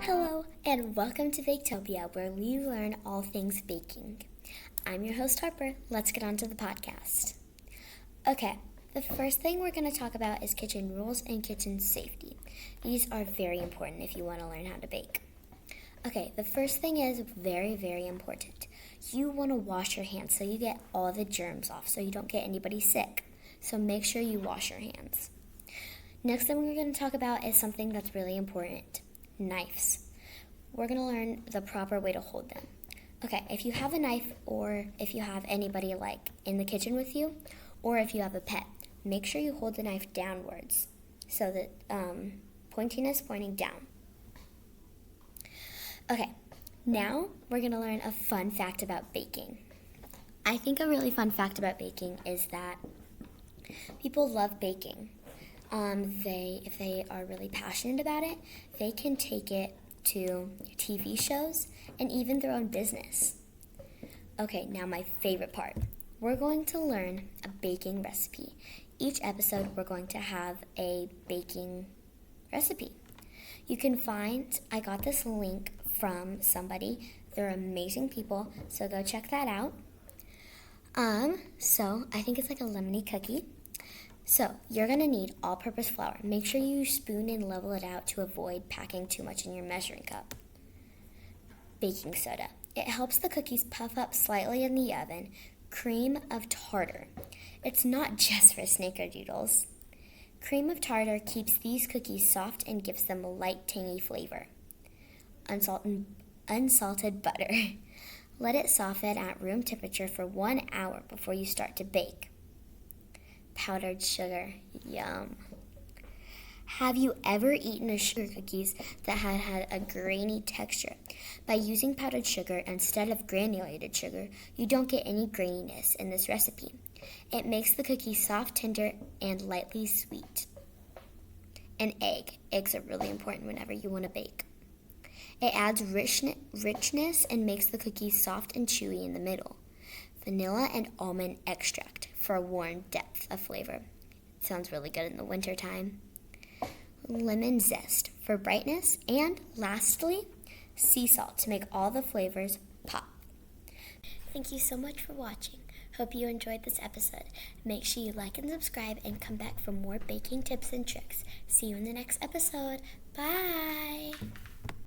Hello, and welcome to Baketopia, where we learn all things baking. I'm your host, Harper. Let's get on to the podcast. Okay, the first thing we're going to talk about is kitchen rules and kitchen safety. These are very important if you want to learn how to bake. Okay, the first thing is very, very important. You want to wash your hands so you get all the germs off, so you don't get anybody sick. So make sure you wash your hands. Next thing we're going to talk about is something that's really important. Knives. We're going to learn the proper way to hold them. Okay, if you have a knife or if you have anybody like in the kitchen with you or if you have a pet, make sure you hold the knife downwards so that pointiness pointing down. Okay, now we're going to learn a fun fact about baking. I think a really fun fact about baking is that people love baking. If they are really passionate about it, they can take it to TV shows and even their own business. Okay, now my favorite part. We're going to learn a baking recipe. Each episode, we're going to have a baking recipe. I got this link from somebody. They're amazing people, so go check that out. So I think it's like a lemony cookie. So, you're going to need all-purpose flour. Make sure you spoon and level it out to avoid packing too much in your measuring cup. Baking soda. It helps the cookies puff up slightly in the oven. Cream of tartar. It's not just for snickerdoodles. Cream of tartar keeps these cookies soft and gives them a light, tangy flavor. Unsalted butter. Let it soften at room temperature for 1 hour before you start to bake. Powdered sugar. Yum. Have you ever eaten a sugar cookies that had a grainy texture? By using powdered sugar instead of granulated sugar, you don't get any graininess in this recipe. It makes the cookies soft, tender, and lightly sweet. An egg. Eggs are really important whenever you want to bake. It adds richness and makes the cookies soft and chewy in the middle. Vanilla and almond extract for a warm depth of flavor. Sounds really good in the winter time. Lemon zest for brightness. And lastly, sea salt to make all the flavors pop. Thank you so much for watching. Hope you enjoyed this episode. Make sure you like and subscribe and come back for more baking tips and tricks. See you in the next episode. Bye!